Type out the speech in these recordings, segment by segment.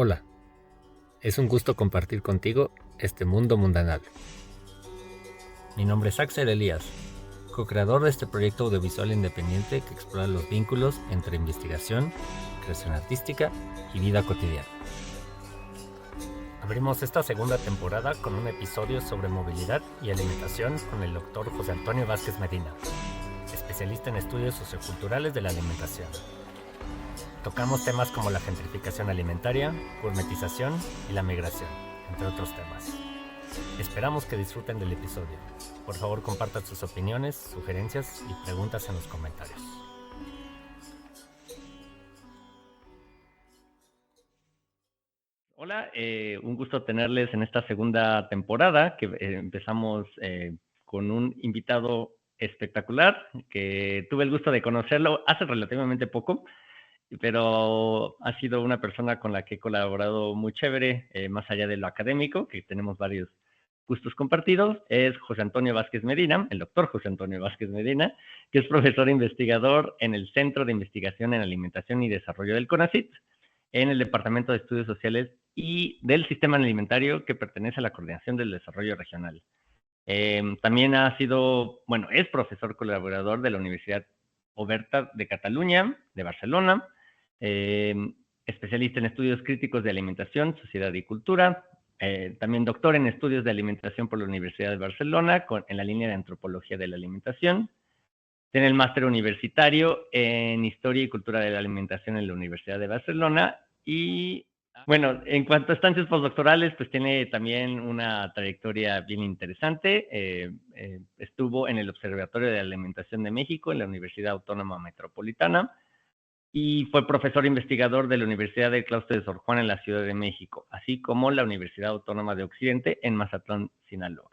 Hola, es un gusto compartir contigo este mundo mundanal. Mi nombre es Axel Elías, co-creador de este proyecto audiovisual independiente que explora los vínculos entre investigación, creación artística y vida cotidiana. Abrimos esta segunda temporada con un episodio sobre movilidad y alimentación con el doctor José Antonio Vázquez Medina, especialista en estudios socioculturales de la alimentación. Tocamos temas como la gentrificación alimentaria, gourmetización y la migración, entre otros temas. Esperamos que disfruten del episodio. Por favor, compartan sus opiniones, sugerencias y preguntas en los comentarios. Hola, un gusto tenerles en esta segunda temporada que empezamos con un invitado espectacular que tuve el gusto de conocerlo hace relativamente poco, pero ha sido una persona con la que he colaborado muy chévere, más allá de lo académico, que tenemos varios gustos compartidos. Es José Antonio Vázquez Medina, el doctor José Antonio Vázquez Medina, que es profesor e investigador en el Centro de Investigación en Alimentación y Desarrollo del CONACYT, en el Departamento de Estudios Sociales y del Sistema Alimentario, que pertenece a la Coordinación del Desarrollo Regional. También es profesor colaborador de la Universidad Oberta de Cataluña, de Barcelona, especialista en estudios críticos de alimentación, sociedad y cultura, también doctor en estudios de alimentación por la Universidad de Barcelona, en la línea de antropología de la alimentación. Tiene el máster universitario en historia y cultura de la alimentación en la Universidad de Barcelona y bueno, en cuanto a estancias postdoctorales, pues tiene también una trayectoria bien interesante. Estuvo en el Observatorio de la Alimentación de México, en la Universidad Autónoma Metropolitana, y fue profesor investigador de la Universidad del Claustro de Sor Juana en la Ciudad de México, así como la Universidad Autónoma de Occidente en Mazatlán, Sinaloa.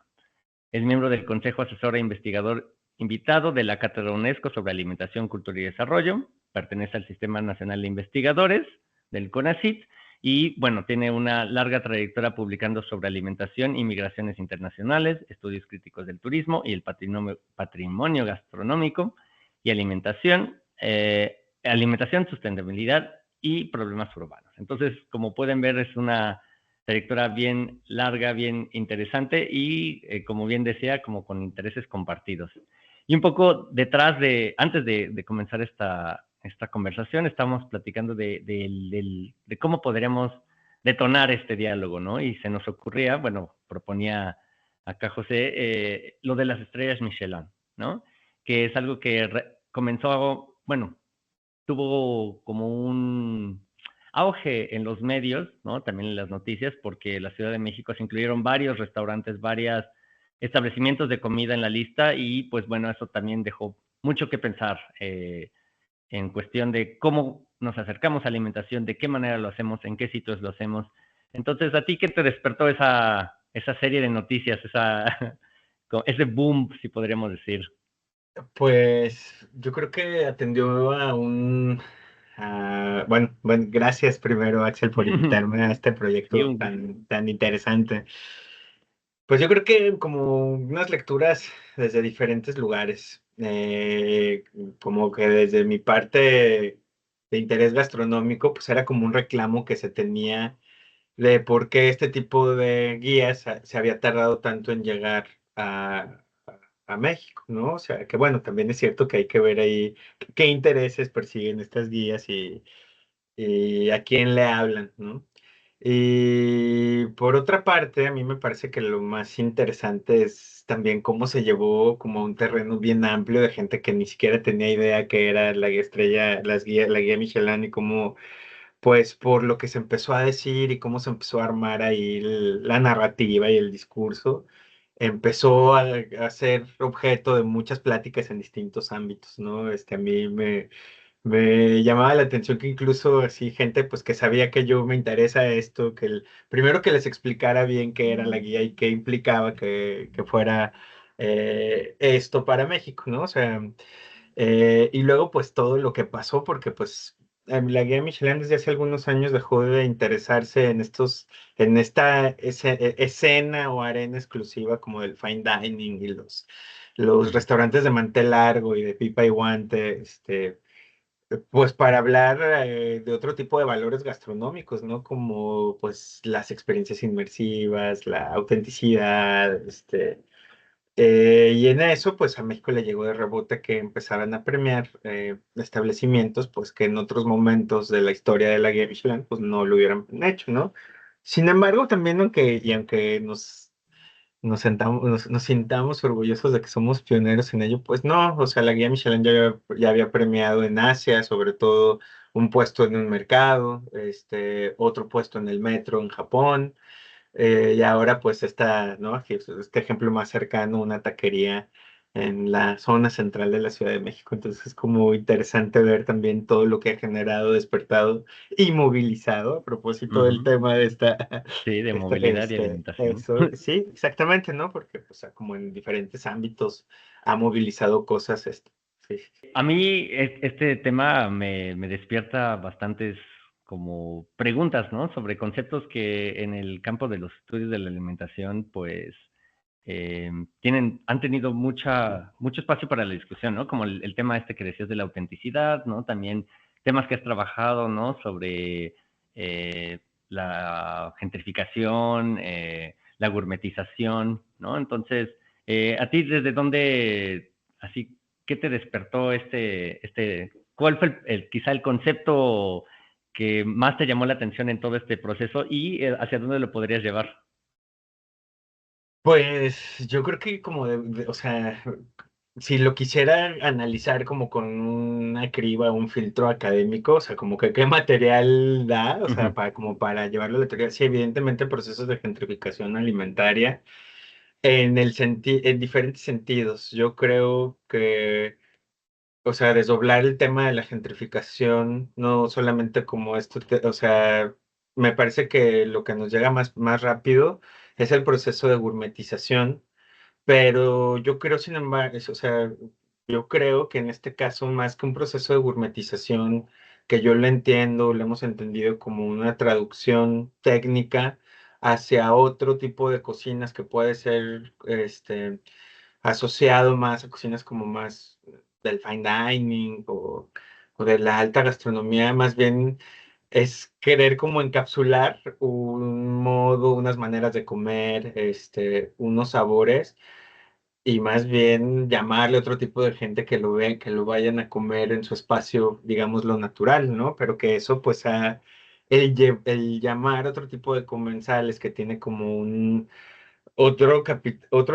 Es miembro del Consejo Asesor e Investigador invitado de la Cátedra UNESCO sobre Alimentación, Cultura y Desarrollo. Pertenece al Sistema Nacional de Investigadores del CONACYT y, bueno, tiene una larga trayectoria publicando sobre alimentación y migraciones internacionales, estudios críticos del turismo y el patrimonio gastronómico y alimentación, sustentabilidad y problemas urbanos. Entonces, como pueden ver, es una trayectoria bien larga, bien interesante y, como bien decía, como con intereses compartidos. Y un poco antes de comenzar esta conversación, estamos platicando de cómo podríamos detonar este diálogo, ¿no? Y se nos ocurría, bueno, proponía acá José, lo de las estrellas Michelin, ¿no? Que es algo que comenzó, bueno, tuvo como un auge en los medios, ¿no? También en las noticias, porque la Ciudad de México se incluyeron varios restaurantes, varios establecimientos de comida en la lista y pues bueno, eso también dejó mucho que pensar en cuestión de cómo nos acercamos a alimentación, de qué manera lo hacemos, en qué sitios lo hacemos. Entonces, ¿a ti qué te despertó esa serie de noticias, ese boom, si podríamos decir? Pues yo creo que atendió bueno, gracias primero, Axel, por invitarme a este Sí, proyecto un gusto. tan interesante. Pues yo creo que como unas lecturas desde diferentes lugares, como que desde mi parte de interés gastronómico, pues era como un reclamo que se tenía de por qué este tipo de guías se había tardado tanto en llegar a México, ¿no? O sea, que bueno, también es cierto que hay que ver ahí qué intereses persiguen estas guías y a quién le hablan, ¿no? Y por otra parte, a mí me parece que lo más interesante es también cómo se llevó como a un terreno bien amplio de gente que ni siquiera tenía idea que era la estrella, la guía Michelin y cómo pues por lo que se empezó a decir y cómo se empezó a armar ahí la narrativa y el discurso, empezó a ser objeto de muchas pláticas en distintos ámbitos, ¿no? A mí me llamaba la atención que incluso así gente pues que sabía que yo me interesa esto, primero que les explicara bien qué era la guía y qué implicaba que fuera esto para México, ¿no? O sea, y luego pues todo lo que pasó, porque pues la guía Michelin desde hace algunos años dejó de interesarse en esta escena o arena exclusiva como del fine dining y los restaurantes de mantel largo y de pipa y guante, Pues para hablar de otro tipo de valores gastronómicos, ¿no? Como pues las experiencias inmersivas, la autenticidad, y en eso, pues a México le llegó de rebote que empezaran a premiar establecimientos, pues que en otros momentos de la historia de la guía Michelin, pues no lo hubieran hecho, ¿no? Sin embargo, también aunque nos sintamos orgullosos de que somos pioneros en ello, pues no, o sea, la guía Michelin ya había premiado en Asia, sobre todo un puesto en un mercado, otro puesto en el metro en Japón. Y ahora pues ¿no? Este ejemplo más cercano, una taquería en la zona central de la Ciudad de México. Entonces es como interesante ver también todo lo que ha generado, despertado y movilizado a propósito del Ujú. tema de Sí, de movilidad y alimentación. eso, sí, exactamente, ¿no? Porque pues como en diferentes ámbitos ha movilizado cosas, sí. A mí este tema me despierta bastantes como preguntas, ¿no? Sobre conceptos que en el campo de los estudios de la alimentación, pues, han tenido mucho espacio para la discusión, ¿no? Como el tema este que decías de la autenticidad, ¿no? También temas que has trabajado, ¿no? Sobre la gentrificación, la gourmetización, ¿no? Entonces, ¿a ti desde dónde, así, qué te despertó cuál fue quizá el concepto que más te llamó la atención en todo este proceso y hacia dónde lo podrías llevar? Pues yo creo que como o sea, si lo quisiera analizar como con una criba, un filtro académico, o sea, como que qué material da, o sea, Ujú. como para llevarlo a la teoría, sí, evidentemente procesos de gentrificación alimentaria en diferentes sentidos. Yo creo que, o sea, desdoblar el tema de la gentrificación, no solamente como esto, o sea, me parece que lo que nos llega más rápido es el proceso de gourmetización, pero yo creo, sin embargo, o sea, yo creo que en este caso, más que un proceso de gourmetización, que yo lo entiendo, lo hemos entendido como una traducción técnica hacia otro tipo de cocinas que puede ser, asociado más a cocinas como más del fine dining o de la alta gastronomía, más bien es querer como encapsular un modo, unas maneras de comer, unos sabores y más bien llamarle a otro tipo de gente que lo ve, que lo vayan a comer en su espacio, digamos, lo natural, ¿no? Pero que eso, pues, el llamar a otro tipo de comensales que tiene como un otro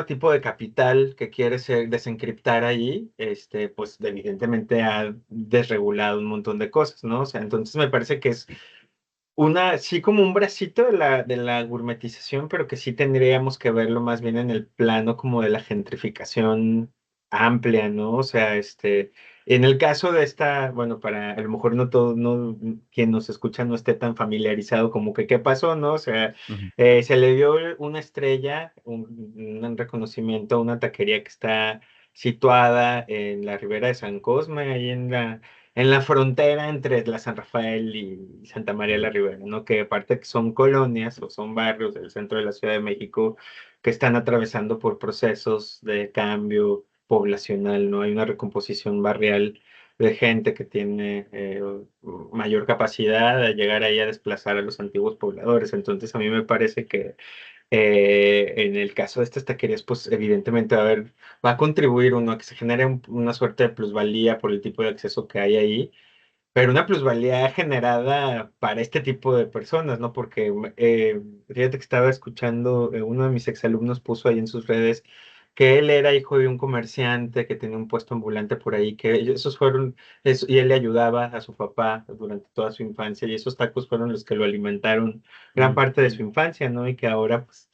tipo de capital que quiere desencriptar ahí, pues evidentemente ha desregulado un montón de cosas, ¿no? O sea, entonces me parece que es sí como un bracito de la gourmetización, pero que sí tendríamos que verlo más bien en el plano como de la gentrificación amplia, ¿no? O sea, en el caso de bueno, para a lo mejor no todo, no, quien nos escucha no esté tan familiarizado como que qué pasó, ¿no? O sea, Ujú. se le dio una estrella, un reconocimiento a una taquería que está situada en la Ribera de San Cosme, ahí en la frontera entre la San Rafael y Santa María la Ribera, ¿no? Que aparte que son colonias o son barrios del centro de la Ciudad de México que están atravesando por procesos de cambio poblacional, ¿no? Hay una recomposición barrial de gente que tiene mayor capacidad de llegar ahí a desplazar a los antiguos pobladores. Entonces, a mí me parece que en el caso de estas taquerías, pues evidentemente va a contribuir uno a que se genere una suerte de plusvalía por el tipo de acceso que hay ahí, pero una plusvalía generada para este tipo de personas, ¿no? Porque fíjate que estaba escuchando, uno de mis exalumnos puso ahí en sus redes que él era hijo de un comerciante que tenía un puesto ambulante por ahí, esos fueron, y él le ayudaba a su papá durante toda su infancia, y esos tacos fueron los que lo alimentaron gran Mm. parte de su infancia, ¿no? Y que ahora, pues,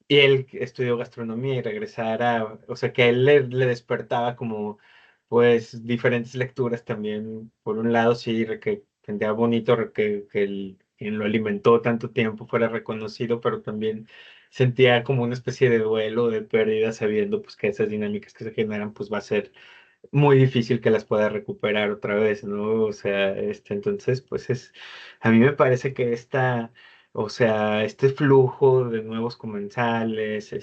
y él estudió gastronomía y regresar o sea, que a él le despertaba como, pues, diferentes lecturas también. Por un lado, sí, que sentía bonito que quien lo alimentó tanto tiempo fuera reconocido, pero también sentía como una especie de duelo, de pérdida, sabiendo, pues, que esas dinámicas que se generan, pues, va a ser muy difícil que las pueda recuperar otra vez, ¿no? O sea, entonces, pues, a mí me parece que O sea, este flujo de nuevos comensales,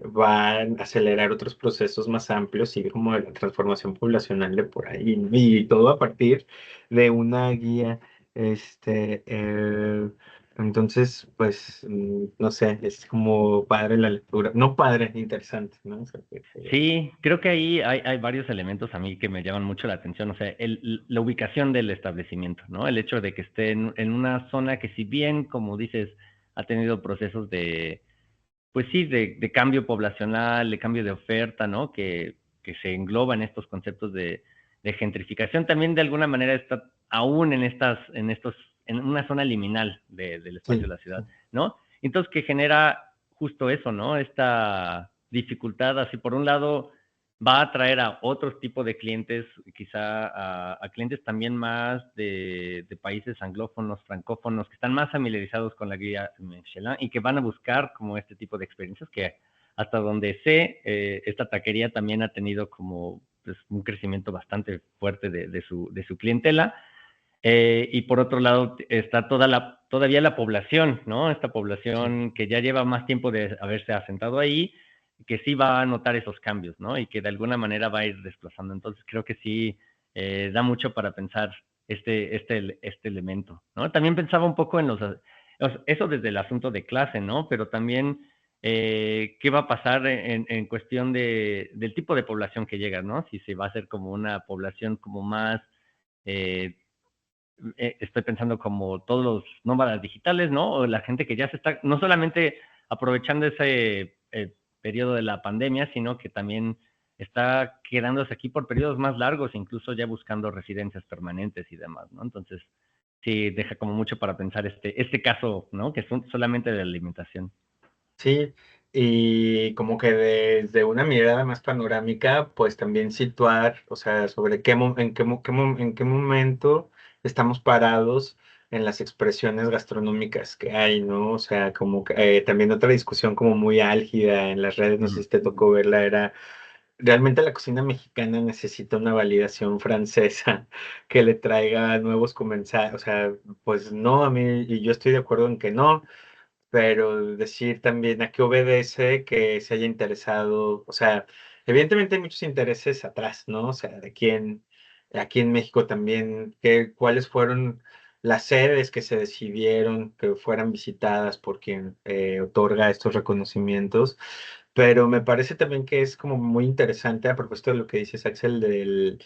va a acelerar otros procesos más amplios y como de la transformación poblacional de por ahí, ¿no? Y todo a partir de una guía, este, eh, entonces, pues, no sé, es como padre la lectura, no padre, interesante, ¿no? O sea, Sí, creo que ahí hay varios elementos a mí que me llaman mucho la atención. O sea, la ubicación del establecimiento, ¿no? El hecho de que esté en una zona que si bien, como dices, ha tenido procesos de, pues sí, de cambio poblacional, de cambio de oferta, ¿no? Que se engloba en estos conceptos de gentrificación, también de alguna manera está aún en una zona liminal del espacio sí, de la ciudad, sí, ¿no? Entonces que genera justo eso, ¿no? Esta dificultad, así por un lado va a atraer a otros tipos de clientes, quizá a clientes también más de países anglófonos, francófonos, que están más familiarizados con la guía Michelin y que van a buscar como este tipo de experiencias que hasta donde sé, esta taquería también ha tenido como pues, un crecimiento bastante fuerte de su clientela. Y por otro lado está todavía la población, ¿no? Esta sí. población que ya lleva más tiempo de haberse asentado ahí, que sí va a notar esos cambios, ¿no? Y que de alguna manera va a ir desplazando. Entonces creo que sí da mucho para pensar este elemento, ¿no? También pensaba un poco en eso desde el asunto de clase, ¿no? Pero también qué va a pasar en cuestión del tipo de población que llega, ¿no? Si se va a hacer como una población como más eh, estoy pensando como todos los nómadas digitales, ¿no? O la gente que ya se está, no solamente aprovechando ese periodo de la pandemia, sino que también está quedándose aquí por periodos más largos, incluso ya buscando residencias permanentes y demás, ¿no? Entonces, sí, deja como mucho para pensar este caso, ¿no? Que es solamente de alimentación. Sí, y como que desde una mirada más panorámica, pues también situar, o sea, sobre en qué momento estamos parados en las expresiones gastronómicas que hay, ¿no? O sea, como que también otra discusión como muy álgida en las redes, no sé Ujú. si te tocó verla, era, realmente la cocina mexicana necesita una validación francesa que le traiga nuevos comensales, o sea, pues no, a mí, y yo estoy de acuerdo en que no, pero decir también a qué obedece que se haya interesado, o sea, evidentemente hay muchos intereses atrás, ¿no? O sea, aquí en México también, cuáles fueron las sedes que se decidieron que fueran visitadas por quien otorga estos reconocimientos, pero me parece también que es como muy interesante a propósito de lo que dices, Axel,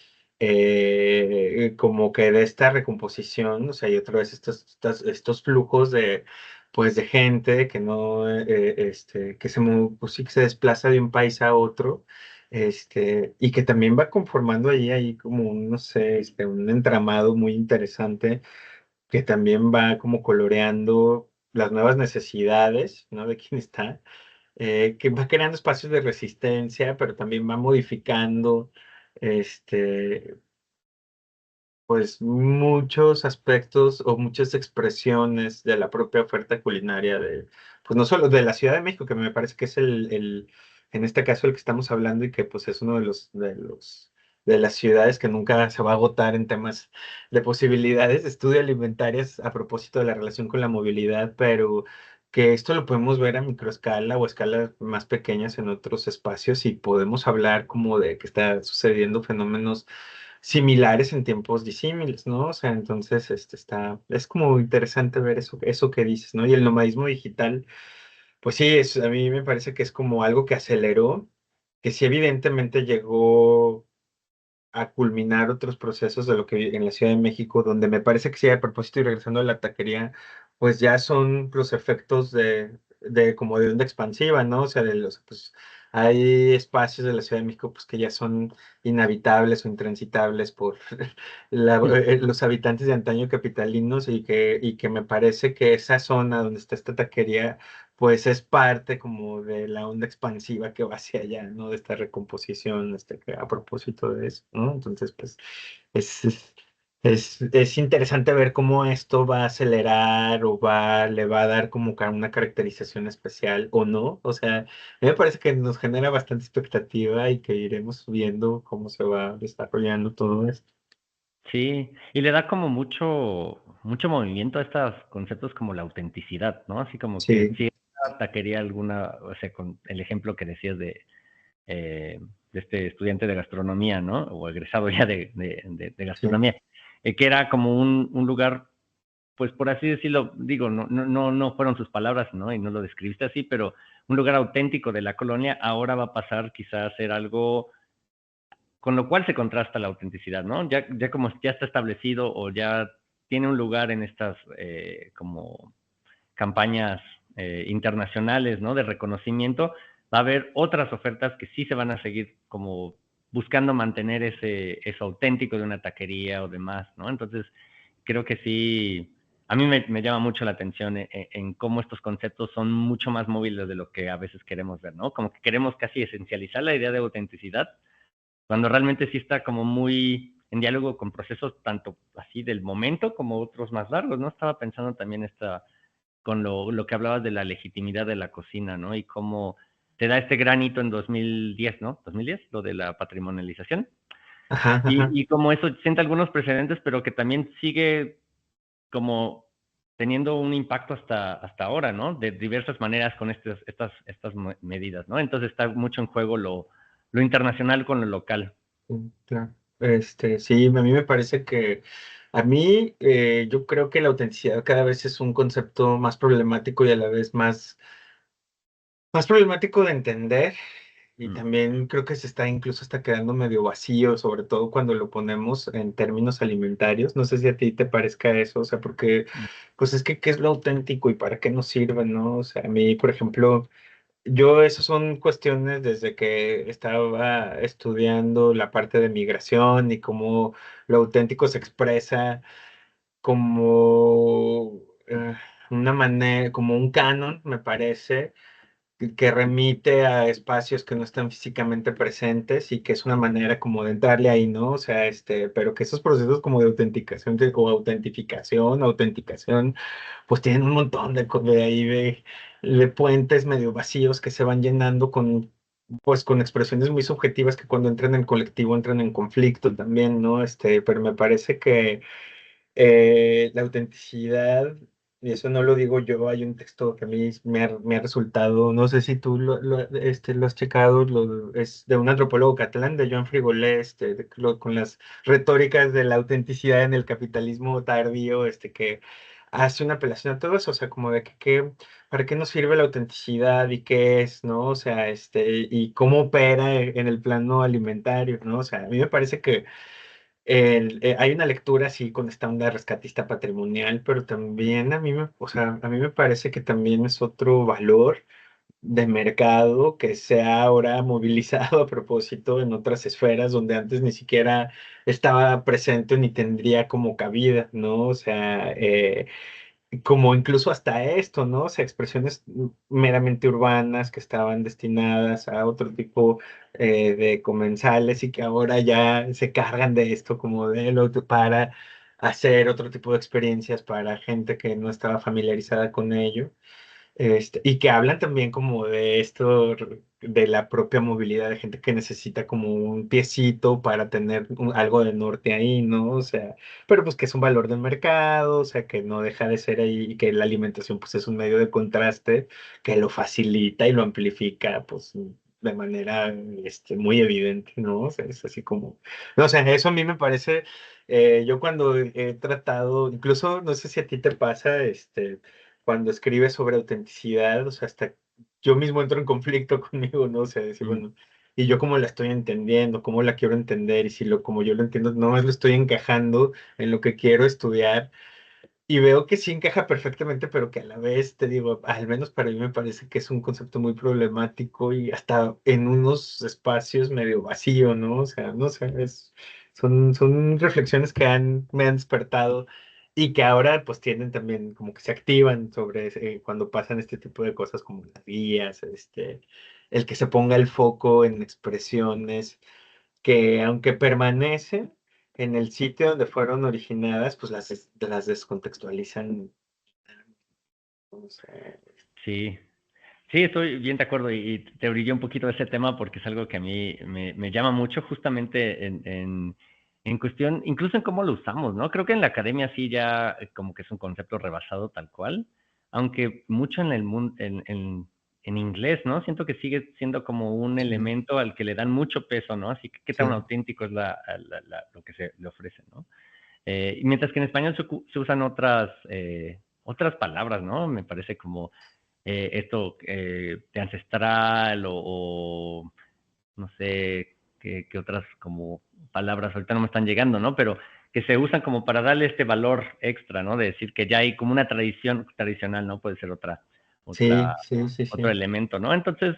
como que de esta recomposición, o sea, y otra vez estos flujos de pues de gente que no, pues sí que se desplaza de un país a otro, y que también va conformando ahí como un, no sé, un entramado muy interesante que también va como coloreando las nuevas necesidades, ¿no? De quién está, que va creando espacios de resistencia, pero también va modificando, este, pues muchos aspectos o muchas expresiones de la propia oferta culinaria pues no solo de la Ciudad de México, que me parece que es en este caso el que estamos hablando y que pues es uno de las ciudades que nunca se va a agotar en temas de posibilidades de estudio alimentarias a propósito de la relación con la movilidad, pero que esto lo podemos ver a microescala o escalas más pequeñas en otros espacios y podemos hablar como de que está sucediendo fenómenos similares en tiempos disímiles, ¿no? O sea, entonces, es como interesante ver eso que dices, ¿no? Y el nomadismo digital, pues sí, a mí me parece que es como algo que aceleró, que sí evidentemente llegó a culminar otros procesos de lo que en la Ciudad de México, donde me parece que sí, a propósito y regresando a la taquería, pues ya son los efectos de como de onda expansiva, ¿no? O sea, pues hay espacios de la Ciudad de México pues que ya son inhabitables o intransitables por los habitantes de antaño capitalinos y que me parece que esa zona donde está esta taquería pues es parte como de la onda expansiva que va hacia allá, ¿no? De esta recomposición, a propósito de eso, ¿no? Entonces, pues, es, es, es interesante ver cómo esto va a acelerar o le va a dar como una caracterización especial o no. O sea, a mí me parece que nos genera bastante expectativa y que iremos viendo cómo se va desarrollando todo esto. Sí, y le da como mucho movimiento a estos conceptos como la autenticidad, ¿no? Así como que Sí, si esta taquería alguna, o sea, con el ejemplo que decías de este estudiante de gastronomía, ¿no? O egresado ya de sí. gastronomía, que era como un lugar, pues por así decirlo, digo, no fueron sus palabras, ¿no? Y no lo describiste así, pero un lugar auténtico de la colonia ahora va a pasar quizás a ser algo con lo cual se contrasta la autenticidad, ¿no? Ya como ya está establecido o ya tiene un lugar en estas como campañas internacionales, ¿no? De reconocimiento, va a haber otras ofertas que sí se van a seguir como buscando mantener eso auténtico de una taquería o demás, ¿no? Entonces, creo que sí, a mí me llama mucho la atención en cómo estos conceptos son mucho más móviles de lo que a veces queremos ver, ¿no? Como que queremos casi esencializar la idea de autenticidad, cuando realmente sí está como muy en diálogo con procesos tanto así del momento como otros más largos, ¿no? Estaba pensando también con lo que hablabas de la legitimidad de la cocina, ¿no? Y cómo te da este gran hito en 2010, ¿no? 2010, lo de la patrimonialización. Ajá, ajá. Y como eso sienta algunos precedentes, pero que también sigue como teniendo un impacto hasta ahora, ¿no? De diversas maneras con estas medidas, ¿no? Entonces está mucho en juego lo internacional con lo local. Sí, claro. Sí, a mí me parece que a mí yo creo que la autenticidad cada vez es un concepto más problemático y a la vez más problemático de entender y Mm, también creo que se está incluso está quedando medio vacío, sobre todo cuando lo ponemos en términos alimentarios. No sé si a ti te parezca eso, o sea, porque mm, pues es que qué es lo auténtico y para qué nos sirve, ¿no? O sea, a mí, por ejemplo, yo, esas son cuestiones desde que estaba estudiando la parte de migración y cómo lo auténtico se expresa como una manera, como un canon, me parece, que remite a espacios que no están físicamente presentes y que es una manera como de entrarle ahí, ¿no? O sea, pero que esos procesos como de autenticación o autenticación, pues tienen un montón de ahí de puentes medio vacíos que se van llenando pues con expresiones muy subjetivas que cuando entran en colectivo entran en conflicto también, ¿no? Pero me parece que la autenticidad, y eso no lo digo yo, hay un texto que a mí me ha resultado, no sé si tú lo has checado, es de un antropólogo catalán, de Joan Frigolé, con las retóricas de la autenticidad en el capitalismo tardío, que hace una apelación a todo eso, o sea, como de ¿para qué nos sirve la autenticidad y qué es, ¿no? O sea, y cómo opera en el plano alimentario, ¿no? O sea, a mí me parece que hay una lectura así con esta onda rescatista patrimonial, pero también o sea, a mí me parece que también es otro valor de mercado que se ha ahora movilizado a propósito en otras esferas donde antes ni siquiera estaba presente ni tendría como cabida, ¿no? O sea, como incluso hasta esto, ¿no? O sea, expresiones meramente urbanas que estaban destinadas a otro tipo de comensales y que ahora ya se cargan de esto como de lo para hacer otro tipo de experiencias para gente que no estaba familiarizada con ello. Y que hablan también como de esto, de la propia movilidad de gente que necesita como un piecito para tener algo de norte ahí, ¿no? O sea, pero pues que es un valor del mercado, o sea, que no deja de ser ahí y que la alimentación pues es un medio de contraste que lo facilita y lo amplifica, pues de manera muy evidente, ¿no? O sea, es así como, no, o sea, eso a mí me parece, yo cuando he tratado, incluso no sé si a ti te pasa, cuando escribes sobre autenticidad, o sea, hasta yo mismo entro en conflicto conmigo, ¿no? O sea, decir, mm. bueno, y yo cómo la estoy entendiendo, cómo la quiero entender, y si como yo lo entiendo, nomás lo estoy encajando en lo que quiero estudiar, y veo que sí encaja perfectamente, pero que a la vez, te digo, al menos para mí me parece que es un concepto muy problemático y hasta en unos espacios medio vacío, ¿no? O sea, no sé, son reflexiones que me han despertado y que ahora pues tienen también como que se activan sobre cuando pasan este tipo de cosas como las guías, el que se ponga el foco en expresiones que aunque permanecen en el sitio donde fueron originadas, pues las descontextualizan. O sea, Sí, sí, estoy bien de acuerdo y te brillé un poquito ese tema porque es algo que a mí me llama mucho justamente en cuestión, incluso en cómo lo usamos, ¿no? Creo que en la academia sí ya como que es un concepto rebasado tal cual, aunque mucho en el mundo, en inglés, ¿no? Siento que sigue siendo como un Sí, elemento al que le dan mucho peso, ¿no? Así que qué tan sí, auténtico es lo que se le ofrece, ¿no? Y mientras que en español se usan otras palabras, ¿no? Me parece como esto de ancestral o no sé qué otras como palabras ahorita no me están llegando, ¿no? Pero que se usan como para darle este valor extra, ¿no? De decir que ya hay como una tradición tradicional, ¿no? Puede ser otra, sí, sí, sí, otro sí. elemento, ¿no? Entonces,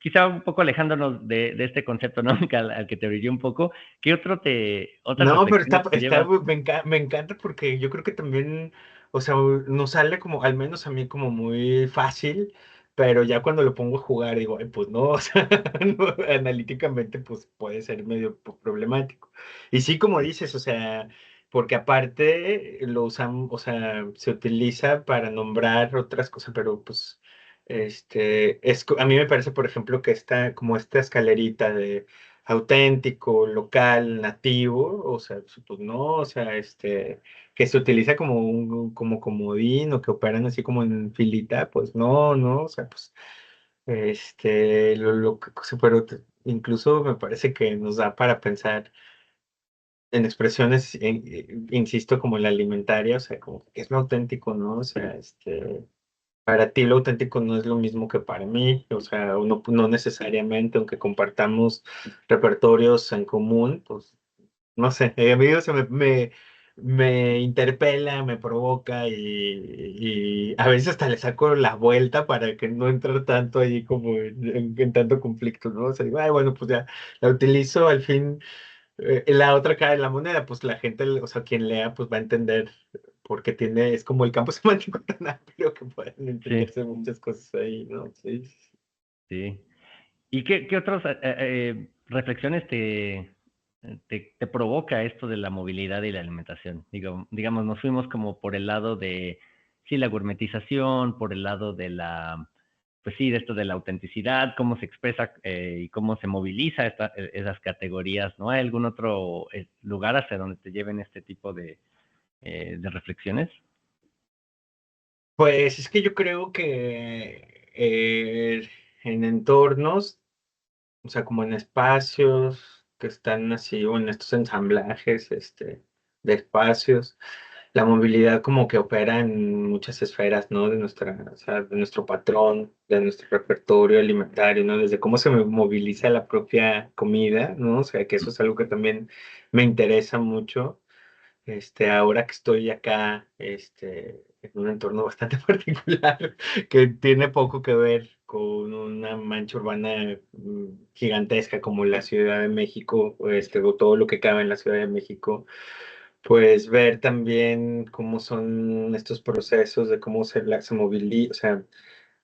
quizá un poco alejándonos de este concepto, ¿no? Al que te brillé un poco, ¿qué otras No, pero reflexiones te llevas? me encanta porque yo creo que también, o sea, nos sale como, al menos a mí como muy fácil, pero ya cuando lo pongo a jugar digo, "Ay, pues no, o sea, no, analíticamente pues puede ser medio problemático. Y sí, como dices, o sea, porque aparte lo usan, o sea, se utiliza para nombrar otras cosas, pero pues, a mí me parece, por ejemplo, que como esta escalerita de auténtico, local, nativo, o sea, pues no, o sea, que se utiliza como como comodín o que operan así como en filita, pues no, no, o sea, pues, pero incluso me parece que nos da para pensar en expresiones, insisto, como en la alimentaria, o sea, como que es lo auténtico, ¿no? O sea, para ti lo auténtico no es lo mismo que para mí, o sea, no necesariamente, aunque compartamos repertorios en común, pues no sé, a mí eso me interpela, me provoca y a veces hasta le saco la vuelta para que no entrar tanto ahí como en tanto conflicto, ¿no? O sea, digo, ay, bueno, pues ya la utilizo al fin, la otra cara de la moneda, pues la gente, o sea, quien lea, pues va a entender porque es como el campo semántico tan amplio que pueden Sí, entenderse muchas cosas ahí, ¿no? Sí. sí. ¿Y qué otras reflexiones te provoca esto de la movilidad y la alimentación? Digamos, nos fuimos como por el lado de, sí, la gourmetización, por el lado de pues sí, de esto de la autenticidad, cómo se expresa y cómo se moviliza esas categorías, ¿no? ¿Hay algún otro lugar hacia donde te lleven este tipo de reflexiones? Pues es que yo creo que en entornos, o sea, como en espacios que están así, o en estos ensamblajes, de espacios, la movilidad como que opera en muchas esferas, ¿no? O sea, de nuestro patrón, de nuestro repertorio alimentario, ¿no? Desde cómo se moviliza la propia comida, ¿no? O sea, que eso es algo que también me interesa mucho. Ahora que estoy acá, en un entorno bastante particular, que tiene poco que ver con una mancha urbana gigantesca como la Ciudad de México, o todo lo que cabe en la Ciudad de México, pues ver también cómo son estos procesos de cómo se moviliza, o sea,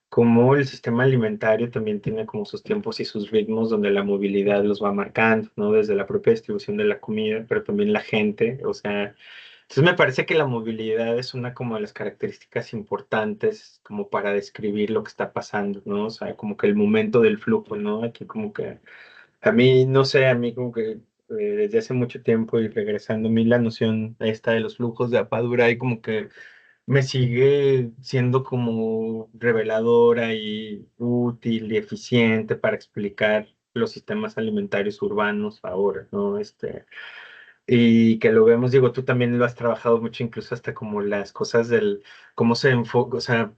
cómo el sistema alimentario también tiene como sus tiempos y sus ritmos donde la movilidad los va marcando, ¿no? Desde la propia distribución de la comida, pero también la gente, o sea, entonces me parece que la movilidad es una como de las características importantes como para describir lo que está pasando, ¿no? O sea, como que el momento del flujo, ¿no? Aquí como que a mí, no sé, a mí como que desde hace mucho tiempo y regresando a mí la noción esta de los flujos de Apadura y como que me sigue siendo como reveladora y útil y eficiente para explicar los sistemas alimentarios urbanos ahora, ¿no? Y que lo vemos, digo, tú también lo has trabajado mucho, incluso hasta como las cosas cómo se enfoca, o sea,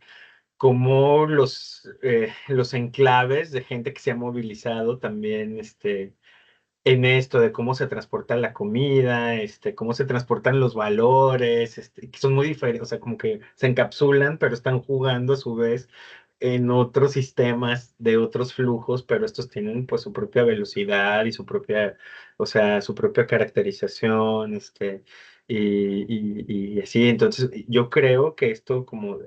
cómo los enclaves de gente que se ha movilizado también, en esto de cómo se transporta la comida, cómo se transportan los valores, que son muy diferentes, o sea, como que se encapsulan, pero están jugando a su vez en otros sistemas de otros flujos, pero estos tienen pues su propia velocidad y su propia, o sea, su propia caracterización, y así. Entonces, yo creo que esto como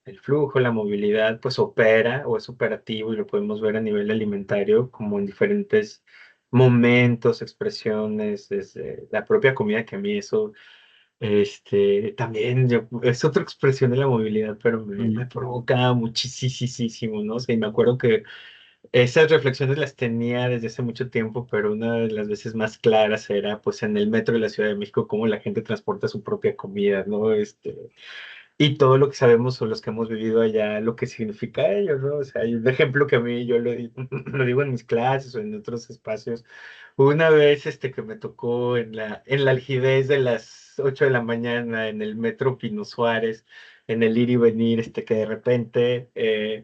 el flujo, la movilidad, pues opera o es operativo y lo podemos ver a nivel alimentario como en diferentes momentos, expresiones, desde la propia comida, que a mí eso, también es otra expresión de la movilidad, pero me provoca muchísimo, ¿no? O sea, y me acuerdo que Esas reflexiones las tenía desde hace mucho tiempo, pero una de las veces más claras era pues en el metro de la Ciudad de México, cómo la gente transporta su propia comida, ¿no? Y todo lo que sabemos o los que hemos vivido allá, lo que significa ello, ¿no? O sea, hay un ejemplo que a mí yo lo digo en mis clases o en otros espacios. Una vez que me tocó en la algidez de las 8 de la mañana en el metro Pino Suárez, en el ir y venir, que de repente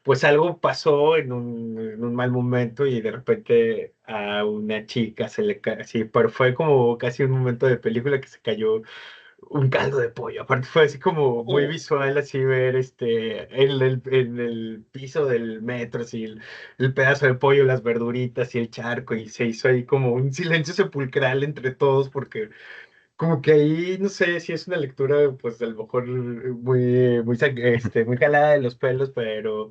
pues algo pasó en un mal momento y de repente a una chica se le cayó, sí, pero fue como casi un momento de película que se cayó un caldo de pollo. Aparte fue así como muy Oh. visual, así ver en el piso del metro, así el pedazo de pollo, las verduritas y el charco, y se hizo ahí como un silencio sepulcral entre todos, porque como que ahí, no sé si es una lectura, pues a lo mejor muy calada de los pelos, pero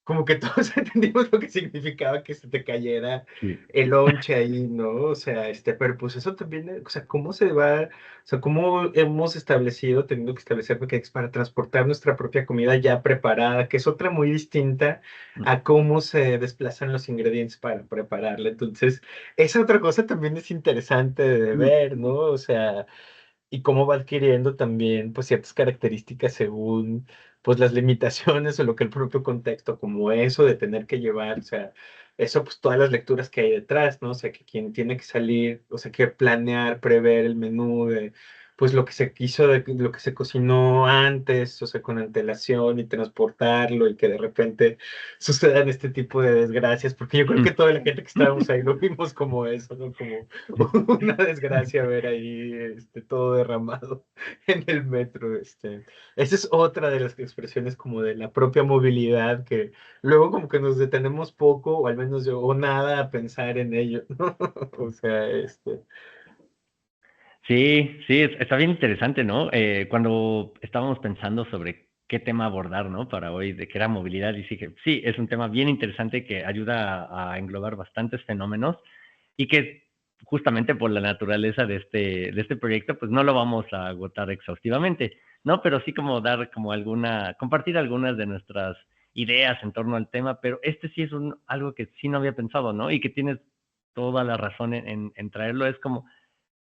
como que todos entendimos lo que significaba que se te cayera Sí. el lonche ahí, ¿no? O sea, pero pues eso también, o sea, cómo se va, o sea, cómo hemos establecido, teniendo que establecer paquetes para transportar nuestra propia comida ya preparada, que es otra muy distinta a cómo se desplazan los ingredientes para prepararla. Entonces, esa otra cosa también es interesante de ver, ¿no? O sea, y cómo va adquiriendo también pues ciertas características según pues las limitaciones o lo que el propio contexto, como eso de tener que llevar, o sea, eso pues todas las lecturas que hay detrás, ¿no? O sea, que quien tiene que salir, o sea, que planear, prever el menú de pues lo que se quiso, de lo que se cocinó antes, o sea, con antelación y transportarlo y que de repente sucedan este tipo de desgracias, porque yo creo que toda la gente que estábamos ahí lo vimos como eso, ¿no? Como una desgracia ver ahí todo derramado en el metro. Esa es otra de las expresiones como de la propia movilidad que luego como que nos detenemos poco o al menos yo o nada a pensar en ello, ¿no? O sea, Sí, sí, está bien interesante, ¿no? Cuando estábamos pensando sobre qué tema abordar, ¿no? Para hoy, de qué era movilidad, y sí que sí, es un tema bien interesante que ayuda a englobar bastantes fenómenos y que justamente por la naturaleza de este proyecto, pues no lo vamos a agotar exhaustivamente, ¿no? Pero sí como dar como compartir algunas de nuestras ideas en torno al tema, pero este sí es algo que sí no había pensado, ¿no? Y que tienes toda la razón en traerlo, es como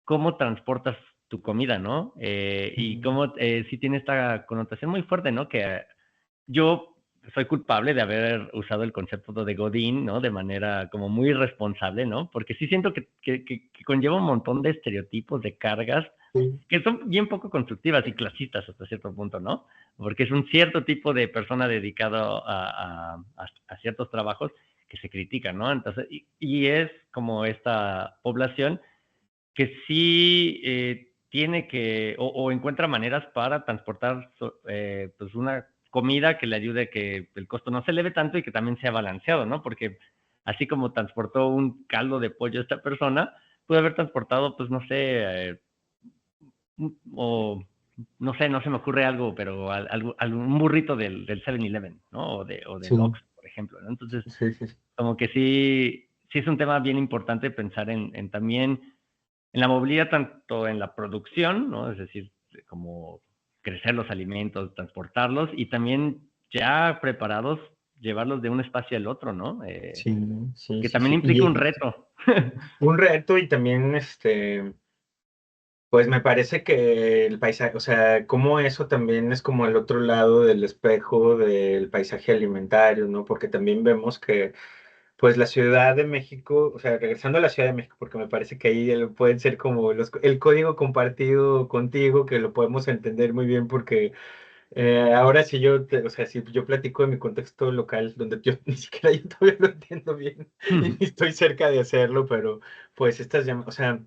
cómo transportas tu comida, ¿no? Y Ujú. cómo sí tiene esta connotación muy fuerte, ¿no? Que yo soy culpable de haber usado el concepto de Godín, ¿no? De manera como muy irresponsable, ¿no? Porque sí siento que conlleva un montón de estereotipos, de cargas, Sí, que son bien poco constructivas y clasistas hasta cierto punto, ¿no? Porque es un cierto tipo de persona dedicado a ciertos trabajos que se critican, ¿no? Entonces, y es como esta población que sí tiene o encuentra maneras para transportar pues una comida que le ayude a que el costo no se eleve tanto y que también sea balanceado, ¿no? Porque así como transportó un caldo de pollo esta persona, puede haber transportado, pues no sé, o no sé, no se me ocurre algo, pero un burrito del 7-Eleven, ¿no? O del sí, Ox, por ejemplo, ¿no? Entonces, sí, sí, sí. como que sí es un tema bien importante pensar en también en la movilidad, tanto en la producción, ¿no? Es decir, como crecer los alimentos, transportarlos y también ya preparados, llevarlos de un espacio al otro, ¿no? Sí, sí, Que sí, también sí. implica un reto. Un reto y también pues me parece que el paisaje, o sea, como eso también es como el otro lado del espejo del paisaje alimentario, ¿no? Porque también vemos que, pues la Ciudad de México, o sea, regresando a la Ciudad de México, porque me parece que ahí pueden ser como el código compartido contigo, que lo podemos entender muy bien, porque ahora sí o sea, si yo platico de mi contexto local, donde yo ni siquiera yo todavía lo entiendo bien, y ni estoy cerca de hacerlo, pero pues o sea,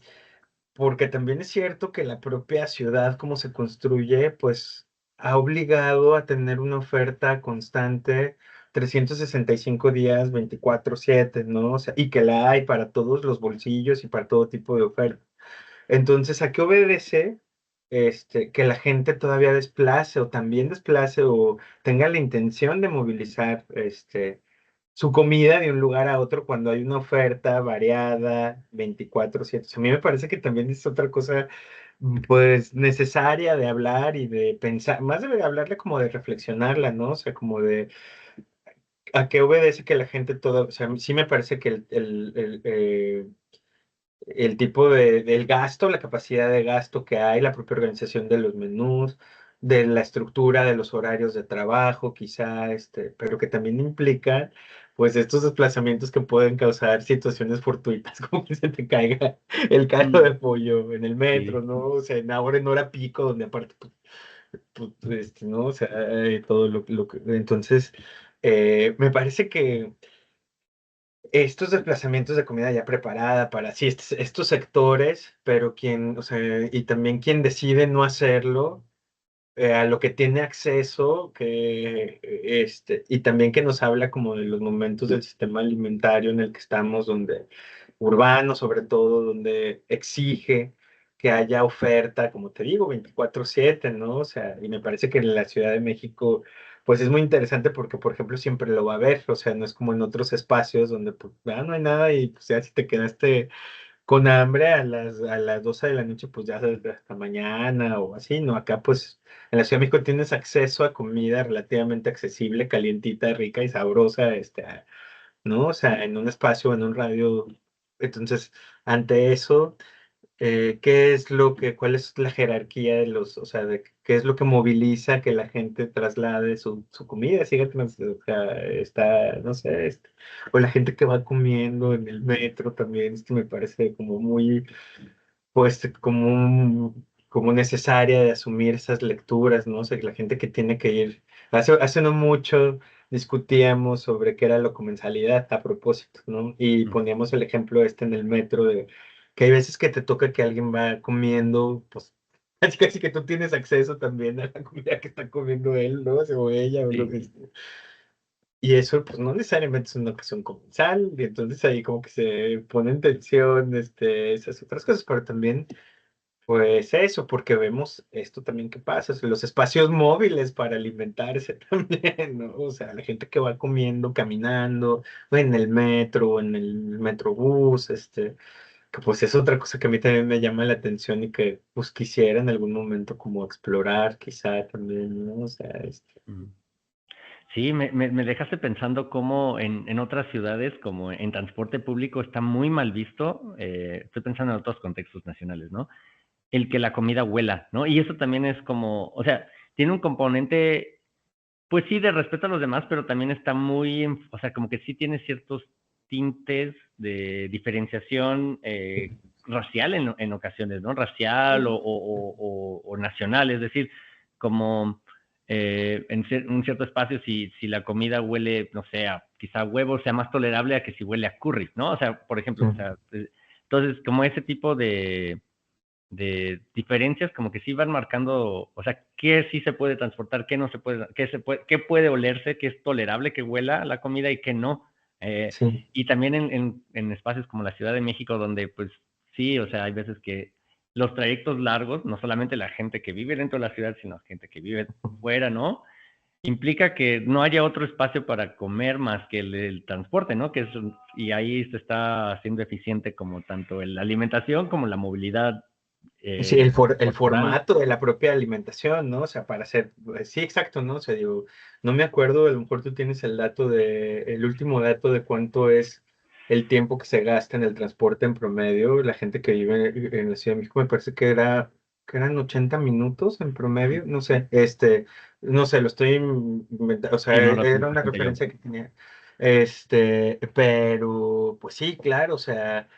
porque también es cierto que la propia ciudad, como se construye, pues ha obligado a tener una oferta constante 365 días, 24/7, ¿no? O sea, y que la hay para todos los bolsillos y para todo tipo de oferta. Entonces, ¿a qué obedece? Que la gente todavía desplace o también desplace o tenga la intención de movilizar su comida de un lugar a otro cuando hay una oferta variada 24/7. O sea, a mí me parece que también es otra cosa pues necesaria de hablar y de pensar, más de hablarla como de reflexionarla, ¿no? O sea, como de ¿A qué obedece que la gente toda, o sea, sí me parece que el tipo del gasto, la capacidad de gasto que hay, la propia organización de los menús, de la estructura de los horarios de trabajo, quizá, pero que también implica, pues, estos desplazamientos que pueden causar situaciones fortuitas, como que se te caiga el carro Mm, de pollo en el metro, sí. ¿no? O sea, ahora en hora pico, donde aparte, ¿no? O sea, todo lo que... Entonces, me parece que estos desplazamientos de comida ya preparada para sí, estos sectores, pero quien, o sea, y también quien decide no hacerlo, a lo que tiene acceso, y también que nos habla como de los momentos del sistema alimentario en el que estamos, donde urbano sobre todo, donde exige que haya oferta, como te digo, 24/7, ¿no? O sea, y me parece que en la Ciudad de México, pues es muy interesante porque, por ejemplo, siempre lo va a ver, o sea, no es como en otros espacios donde, pues, no hay nada y pues ya si te quedaste con hambre a las 12 de la noche, pues ya hasta mañana o así, ¿no? Acá, pues, en la Ciudad de México tienes acceso a comida relativamente accesible, calientita, rica y sabrosa, ¿no? O sea, en un espacio, en un radio. Entonces, ante eso, ¿qué es cuál es la jerarquía o sea, de qué es lo que moviliza que la gente traslade su comida? Fíjate, o sea, no sé, o la gente que va comiendo en el metro también, me parece como muy, pues, como necesaria de asumir esas lecturas, ¿no? O sea, que la gente que tiene que ir, hace no mucho discutíamos sobre qué era la comensalidad a propósito, ¿no? Y Mm, poníamos el ejemplo en el metro de que hay veces que te toca que alguien va comiendo, pues, casi casi que tú tienes acceso también a la comida que está comiendo él, ¿no? O ella, o lo sí. que sea. Y eso, pues, no necesariamente es una ocasión comensal, y entonces ahí como que se pone en tensión, esas otras cosas, pero también pues eso, porque vemos esto también que pasa, o sea, los espacios móviles para alimentarse también, ¿no? O sea, la gente que va comiendo, caminando, o en el metro, o en el metrobús, que pues es otra cosa que a mí también me llama la atención y que pues quisiera en algún momento como explorar, quizá también, ¿no? O sea, Mm. Sí, me dejaste pensando cómo en otras ciudades, como en transporte público, está muy mal visto, estoy pensando en otros contextos nacionales, ¿no? El que la comida huela, ¿no? Y eso también es como, o sea, tiene un componente, pues sí, de respeto a los demás, pero también está muy, o sea, como que sí tiene ciertos tintes de diferenciación racial en ocasiones, ¿no? Racial o nacional, es decir, como un cierto espacio, si la comida huele, no sé, quizá a huevo, sea más tolerable a que si huele a curry, ¿no? O sea, por ejemplo, o sea, entonces, como ese tipo de diferencias como que sí van marcando, o sea, qué sí se puede transportar, qué no se puede, qué puede olerse, qué es tolerable que huela la comida y qué no. Eh, sí, y también en espacios como la Ciudad de México, donde pues sí, o sea, hay veces que los trayectos largos, no solamente la gente que vive dentro de la ciudad, sino gente que vive fuera, ¿no? Implica que no haya otro espacio para comer más que el transporte, ¿no? Y ahí se está haciendo eficiente como tanto la alimentación como la movilidad sí, el corporal. formato de la propia alimentación, ¿no? O sea, para hacer, sí, exacto, ¿no? O sea, digo, no me acuerdo, a lo mejor tú tienes el último dato de cuánto es el tiempo que se gasta en el transporte en promedio. La gente que vive en la Ciudad de México me parece que eran 80 minutos en promedio, no sé, no sé, lo estoy inventando, o sea, Sí, no lo tengo era una presente yo. referencia que tenía, pero, pues sí, claro, o sea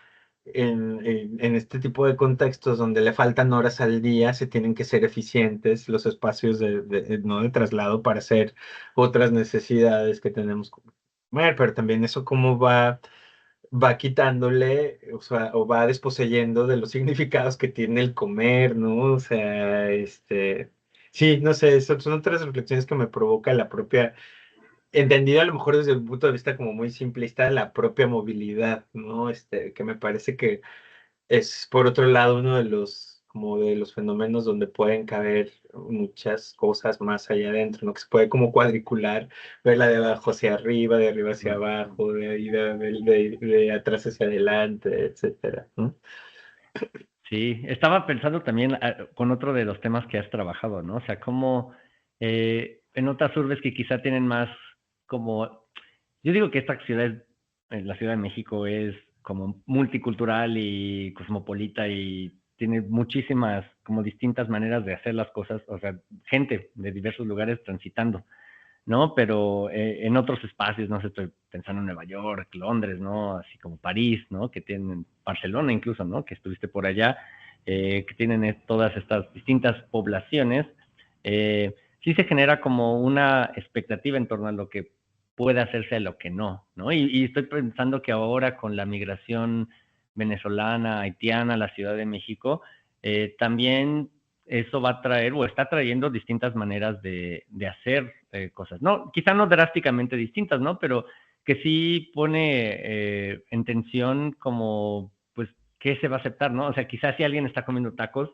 en este tipo de contextos donde le faltan horas al día, se tienen que ser eficientes los espacios no de traslado para hacer otras necesidades que tenemos que comer, pero también eso cómo va quitándole, o sea, o va desposeyendo de los significados que tiene el comer, ¿no? O sea, sí, no sé, son otras reflexiones que me provoca la propia entendido a lo mejor desde un punto de vista como muy simplista, la propia movilidad, ¿no? Que me parece que es, por otro lado, uno como de los fenómenos donde pueden caber muchas cosas más allá adentro, ¿no? Que se puede como cuadricular, verla de abajo hacia arriba, de arriba hacia Mm. abajo, de ahí de atrás hacia adelante, etcétera, ¿no? Sí, estaba pensando también con otro de los temas que has trabajado, ¿no? O sea, cómo en otras urbes que quizá tienen más como Yo digo que esta ciudad, la Ciudad de México, es como multicultural y cosmopolita y tiene muchísimas, como distintas maneras de hacer las cosas, o sea, gente de diversos lugares transitando, ¿no? Pero en otros espacios, no sé, estoy pensando en Nueva York, Londres, ¿no? Así como París, ¿no? Que tienen, Barcelona incluso, ¿no? Que estuviste por allá, que tienen todas estas distintas poblaciones. Sí se genera como una expectativa en torno a lo que puede hacerse a lo que no, ¿no? Y estoy pensando que ahora con la migración venezolana, haitiana a la Ciudad de México, también eso va a traer o está trayendo distintas maneras de hacer cosas, ¿no? Quizá no drásticamente distintas, ¿no? Pero que sí pone en tensión como, pues, ¿qué se va a aceptar, no? O sea, quizás si alguien está comiendo tacos,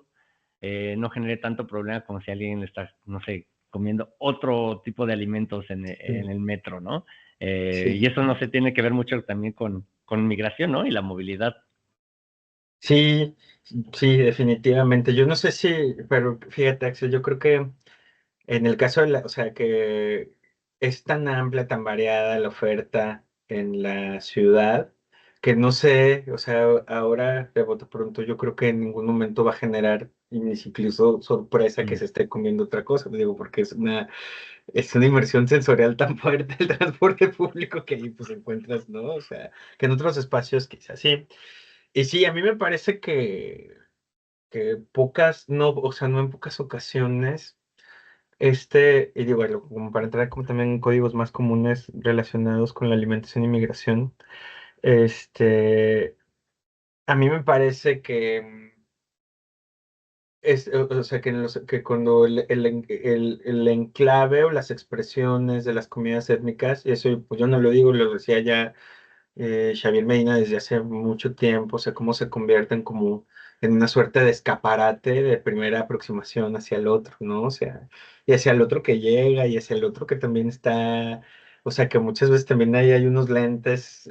no genere tanto problema como si alguien está, no sé, comiendo otro tipo de alimentos en Sí, el metro, ¿no? sí. Y eso no se tiene que ver mucho también con migración, ¿no? Y la movilidad. Sí, sí, definitivamente. Yo no sé si, pero fíjate, Axel, yo creo que en el caso de o sea, que es tan amplia, tan variada la oferta en la ciudad, que no sé, o sea, ahora de bote pronto yo creo que en ningún momento va a generar ni incluso sorpresa que Mm. se esté comiendo otra cosa, digo, porque es una inmersión sensorial tan fuerte el transporte público que ahí pues encuentras, ¿no? O sea, que en otros espacios quizás sí. Y sí, a mí me parece que pocas, no, o sea, no en pocas ocasiones, y digo, bueno, como para entrar como también en códigos más comunes relacionados con la alimentación y migración, este, a mí me parece que o sea, que cuando el enclave o las expresiones de las comunidades étnicas, y eso pues yo no lo digo, lo decía ya Xavier Medina desde hace mucho tiempo, o sea, cómo se convierten como en una suerte de escaparate de primera aproximación hacia el otro, ¿no? O sea, y hacia el otro que llega y hacia el otro que también está, o sea, que muchas veces también ahí hay unos lentes,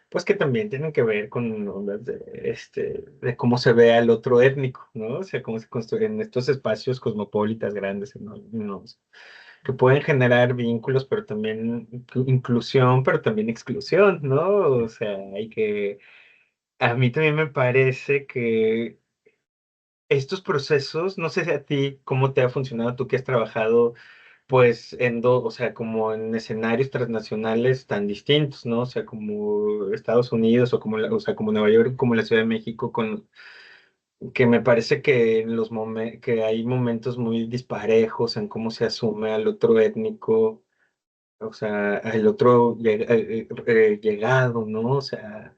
pues que también tienen que ver con ondas de cómo se ve al otro étnico, ¿no? O sea, cómo se construye en estos espacios cosmopolitas grandes, ¿no? Que pueden generar vínculos, pero también inclusión, pero también exclusión, ¿no? O sea, hay que, a mí también me parece que estos procesos, no sé si a ti cómo te ha funcionado, tú que has trabajado, pues, o sea, como en escenarios transnacionales tan distintos, ¿no? O sea, como Estados Unidos o como, o sea, como Nueva York, como la Ciudad de México, que me parece que que hay momentos muy disparejos en cómo se asume al otro étnico, o sea, el otro llegado, ¿no? O sea,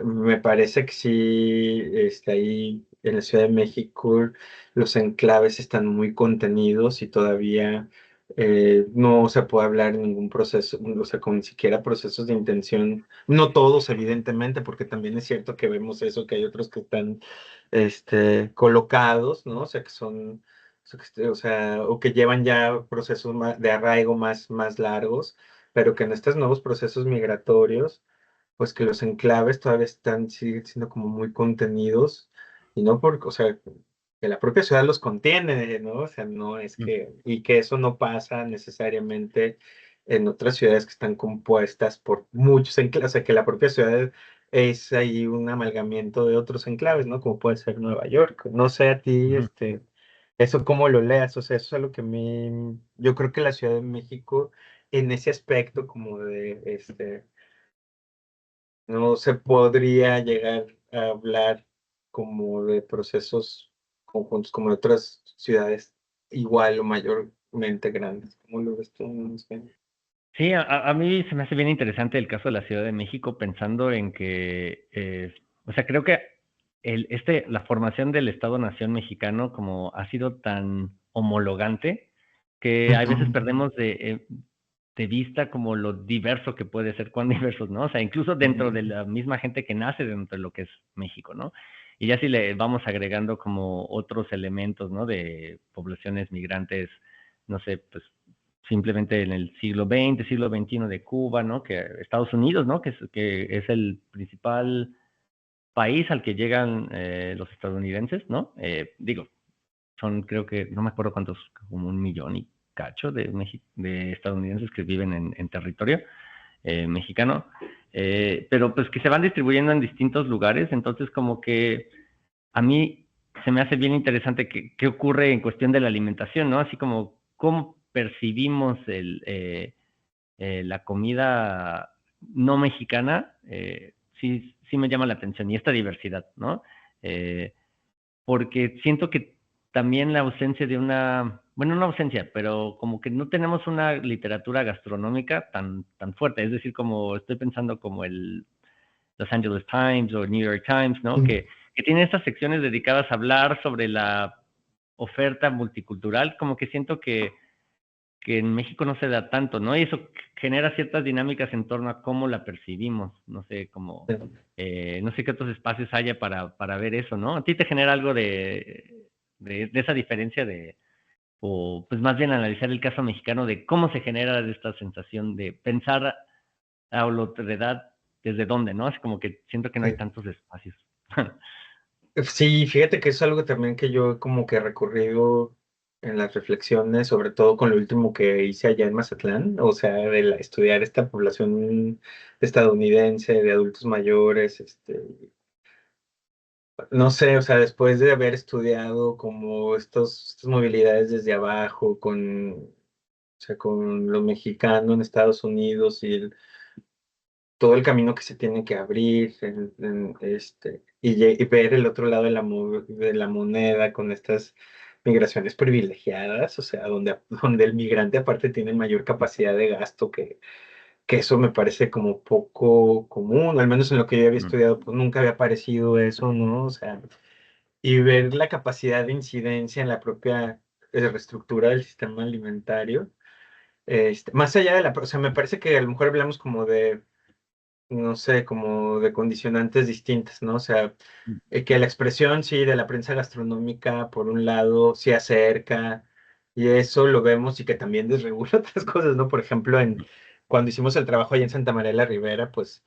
me parece que sí, ahí en la Ciudad de México los enclaves están muy contenidos y todavía no se puede hablar en ningún proceso, o sea, con ni siquiera procesos de intención, no todos evidentemente, porque también es cierto que vemos eso, que hay otros que están colocados, ¿no? O sea, que son, o sea, o que llevan ya procesos de arraigo más largos, pero que en estos nuevos procesos migratorios, pues que los enclaves todavía siguen siendo como muy contenidos, y no porque, o sea, que la propia ciudad los contiene, ¿no? O sea, no es que, y que eso no pasa necesariamente en otras ciudades que están compuestas por muchos enclaves, o sea, que la propia ciudad es ahí un amalgamiento de otros enclaves, ¿no? Como puede ser Nueva York. No sé a ti, Ujú. eso cómo lo leas, o sea, eso es algo que a mí, yo creo que la Ciudad de México, en ese aspecto como de, no se podría llegar a hablar como de procesos conjuntos como de otras ciudades igual o mayormente grandes. ¿Cómo lo ves tú? No sé. Sí, a mí se me hace bien interesante el caso de la Ciudad de México, pensando en que, o sea, creo que la formación del Estado-Nación mexicano como ha sido tan homologante que a veces Ujú, perdemos de vista como lo diverso que puede ser, cuán diversos, ¿no? O sea, incluso dentro de la misma gente que nace dentro de lo que es México, ¿no? Y ya si le vamos agregando como otros elementos, ¿no? De poblaciones migrantes, no sé, pues simplemente en el siglo XX, siglo XXI de Cuba, ¿no? Que Estados Unidos, ¿no? Que es el principal país al que llegan los estadounidenses, ¿no? Digo, son creo que, no me acuerdo cuántos, como 1 millón y cacho de estadounidenses que viven en territorio. mexicano, pero pues que se van distribuyendo en distintos lugares, entonces como que a mí se me hace bien interesante qué ocurre en cuestión de la alimentación, ¿no? Así como cómo percibimos la comida no mexicana, sí me llama la atención, y esta diversidad, ¿no? Eh, Porque siento que también la ausencia de bueno, no ausencia, pero como que no tenemos una literatura gastronómica tan fuerte, es decir, como estoy pensando como el Los Angeles Times o New York Times, ¿no? Que tiene estas secciones dedicadas a hablar sobre la oferta multicultural, como que siento que en México no se da tanto, ¿no? Y eso genera ciertas dinámicas en torno a cómo la percibimos, no sé, no sé qué otros espacios haya para ver eso, ¿no? ¿A ti te genera algo de esa diferencia o pues más bien analizar el caso mexicano de cómo se genera esta sensación de pensar a la otredad desde dónde, ¿no? Es como que siento que no hay tantos espacios. Sí, fíjate que es algo también que yo como que he recurrido en las reflexiones, sobre todo con lo último que hice allá en Mazatlán, o sea, estudiar esta población estadounidense de adultos mayores, no sé, o sea, después de haber estudiado como estas movilidades desde abajo, o sea, con lo mexicano en Estados Unidos y todo el camino que se tiene que abrir, y ver el otro lado de de la moneda con estas migraciones privilegiadas, o sea, donde el migrante aparte tiene mayor capacidad de gasto que eso me parece como poco común, al menos en lo que yo había estudiado, pues nunca había aparecido eso, ¿no? O sea, y ver la capacidad de incidencia en la propia reestructura del sistema alimentario, más allá de o sea, me parece que a lo mejor hablamos como de, no sé, como de condicionantes distintas, ¿no? O sea, que la expresión, sí, de la prensa gastronómica, por un lado, se acerca, y eso lo vemos y que también desregula otras cosas, ¿no? Por ejemplo, cuando hicimos el trabajo allá en Santa María la Ribera, pues,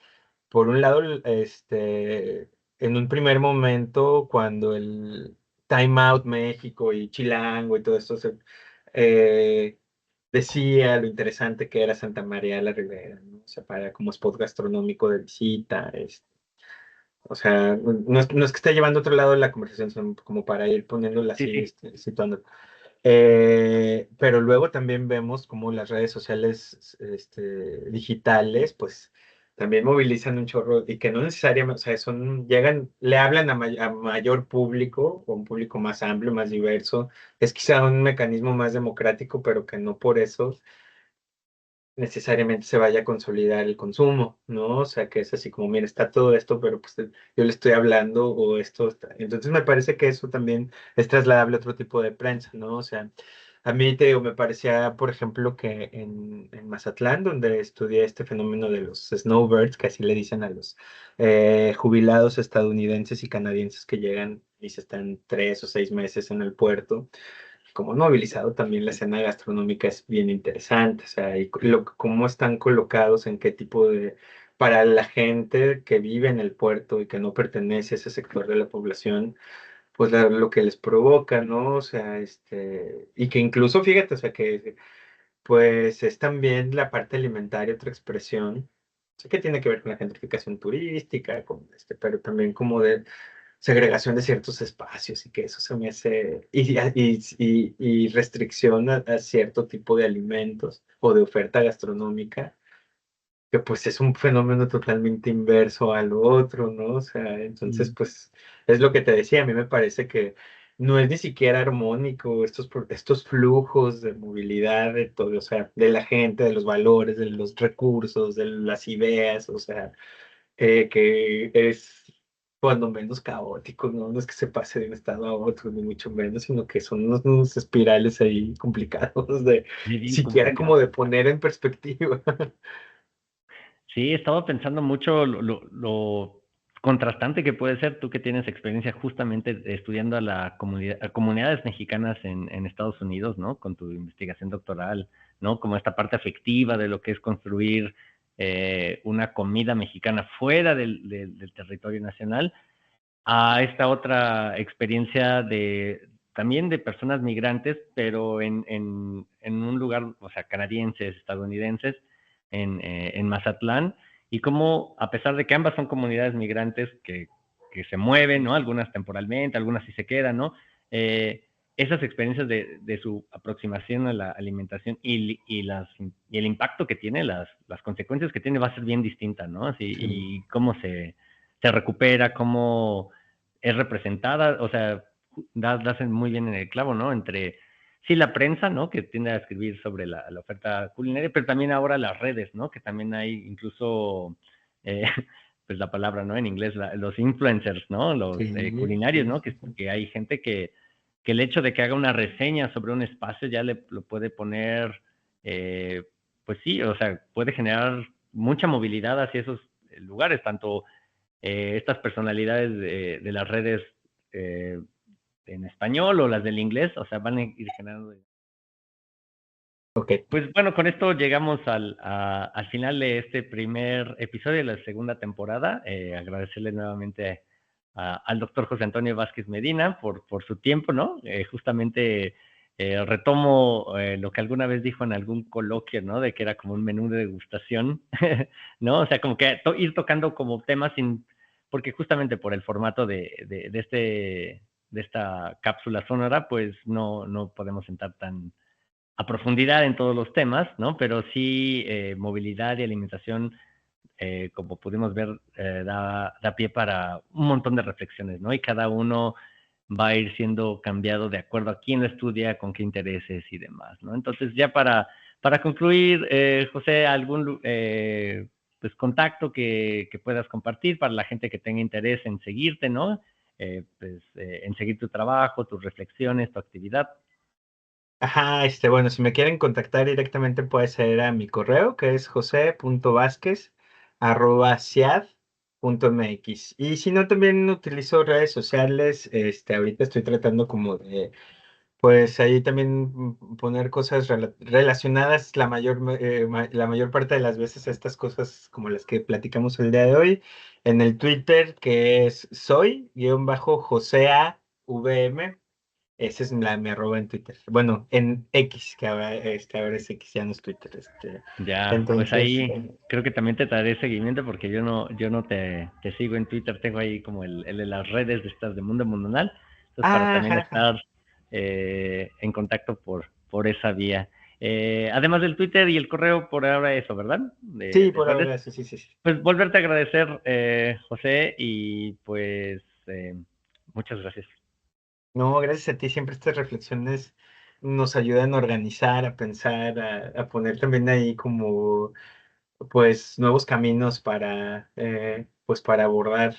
por un lado, en un primer momento, cuando el Time Out México y Chilango y todo esto eh, decía lo interesante que era Santa María la Ribera, ¿no? O sea, como spot gastronómico de visita, o sea, no es que esté llevando a otro lado la conversación, sino como para ir poniéndola Sí, así, sí, situando. Pero luego también vemos como las redes sociales digitales, pues también movilizan un chorro y que no necesariamente, o sea, le hablan a mayor público, o un público más amplio, más diverso. Es quizá un mecanismo más democrático, pero que no por eso necesariamente se vaya a consolidar el consumo, ¿no? O sea, que es así como, mira, está todo esto, pero pues yo le estoy hablando o esto está. Entonces me parece que eso también es trasladable a otro tipo de prensa, ¿no? O sea, a mí te digo, me parecía, por ejemplo, que en Mazatlán, donde estudié este fenómeno de los snowbirds, que así le dicen a los jubilados estadounidenses y canadienses que llegan y se están 3 o 6 meses en el puerto, como movilizado también la escena gastronómica es bien interesante, o sea, y cómo están colocados, en qué tipo para la gente que vive en el puerto y que no pertenece a ese sector de la población, pues lo que les provoca, ¿no? O sea, y que incluso, fíjate, o sea, que pues es también la parte alimentaria, otra expresión, sé que tiene que ver con la gentrificación turística, pero también como de segregación de ciertos espacios y que eso se me hace, y restricción a cierto tipo de alimentos o de oferta gastronómica, que pues es un fenómeno totalmente inverso al otro, ¿no? O sea, entonces mm, pues es lo que te decía, a mí me parece que no es ni siquiera armónico estos flujos de movilidad de todo, o sea, de la gente, de los valores, de los recursos, de las ideas, o sea, que es cuando menos caótico, ¿no? No es que se pase de un estado a otro, ni mucho menos, sino que son unos espirales ahí complicados de es bien siquiera como complicado. de poner en perspectiva. Sí, estaba pensando mucho lo contrastante que puede ser tú que tienes experiencia justamente estudiando a comunidades mexicanas en Estados Unidos, ¿no? Con tu investigación doctoral, ¿no? Como esta parte afectiva de lo que es construir una comida mexicana fuera del territorio nacional, a esta otra experiencia también de personas migrantes, pero en un lugar, o sea, canadienses, estadounidenses, en Mazatlán, y cómo, a pesar de que ambas son comunidades migrantes que se mueven, ¿no? Algunas temporalmente, algunas sí se quedan, ¿no? Esas experiencias de su aproximación a la alimentación y el impacto que tiene, las consecuencias que tiene, va a ser bien distinta, ¿no? Así, Sí. Y cómo se recupera, cómo es representada, o sea, das muy bien en el clavo, ¿no? Entre, sí, la prensa, ¿no? Que tiende a escribir sobre la oferta culinaria, pero también ahora las redes, ¿no? Que también hay incluso, pues la palabra, ¿no? En inglés, los influencers, ¿no? Los culinarios, ¿no? Que hay gente que el hecho de que haga una reseña sobre un espacio ya lo puede poner, pues sí, o sea, puede generar mucha movilidad hacia esos lugares, tanto estas personalidades de las redes en español o las del inglés, o sea, van a ir generando. Okay. Pues bueno, con esto llegamos al final de este primer episodio de la segunda temporada. Agradecerle nuevamente al doctor José Antonio Vázquez Medina por su tiempo, ¿no? Justamente retomo lo que alguna vez dijo en algún coloquio, ¿no? De que era como un menú de degustación, ¿no? O sea, como que ir tocando como temas porque justamente por el formato de esta cápsula sonora, pues no podemos entrar tan a profundidad en todos los temas, ¿no? Pero sí movilidad y alimentación, como pudimos ver, da pie para un montón de reflexiones, ¿no? Y cada uno va a ir siendo cambiado de acuerdo a quién lo estudia, con qué intereses y demás, ¿no? Entonces, ya para concluir, José, algún pues contacto que puedas compartir para la gente que tenga interés en seguirte, ¿no? En seguir tu trabajo, tus reflexiones, tu actividad. Ajá, bueno, si me quieren contactar directamente puede ser a mi correo, que es jose.vasquez@ciad.mx. Y si no, también utilizo redes sociales. Ahorita estoy tratando como de, pues ahí también poner cosas relacionadas la mayor parte de las veces a estas cosas como las que platicamos el día de hoy. En el Twitter, que es soy-joseavm. Esa es mi arroba en Twitter. Bueno, en X, que ahora es X, ya no es Twitter. Ya, pues Entonces, ahí creo que también te daré seguimiento porque yo no te sigo en Twitter, tengo ahí como el de las redes de estas de Mundo Mundanal, entonces para también ajá. estar en contacto por esa vía. Además del Twitter y el correo, por ahora eso, ¿verdad? Sí, De por redes. ahora, sí. Pues volverte a agradecer, José, y pues muchas gracias. No, gracias a ti. Siempre estas reflexiones nos ayudan a organizar, a pensar, a poner también ahí como, pues, nuevos caminos pues, para abordar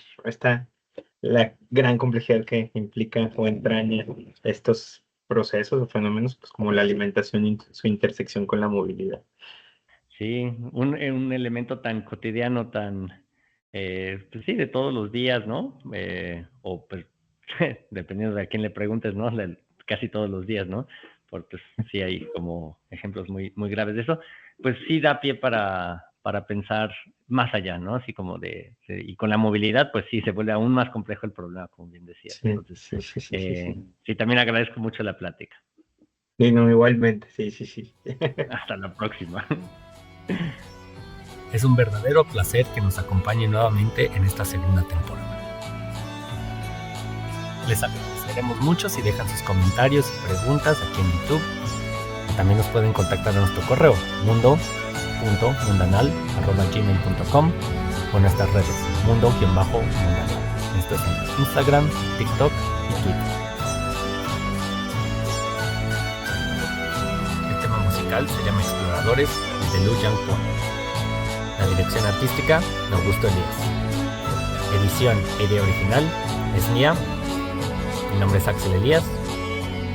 la gran complejidad que implica o entraña estos procesos o fenómenos, pues, como la alimentación y su intersección con la movilidad. Sí, un elemento tan cotidiano, tan, pues sí, de todos los días, ¿no? O pues, dependiendo de a quién le preguntes, ¿no? Casi todos los días, ¿no? Porque pues, sí hay como ejemplos muy graves de eso. Pues sí da pie para pensar más allá, ¿no? Así como y con la movilidad, pues sí, se vuelve aún más complejo el problema, como bien decías. Sí, Entonces, sí. Sí, también agradezco mucho la plática. Sí, no, igualmente, sí. Hasta la próxima. Es un verdadero placer que nos acompañe nuevamente en esta segunda temporada. Les agradeceremos mucho si dejan sus comentarios y preguntas aquí en YouTube. También nos pueden contactar a nuestro correo mundo.mundanal@gmail.com o en nuestras redes mundo-mundanal. Esto es en Instagram, TikTok y Twitter. El tema musical se llama Exploradores de Lu Yang Quan. La dirección artística de Augusto Elías. Edición e idea original es mía. Mi nombre es Axel Elías.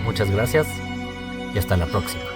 Muchas gracias y hasta la próxima.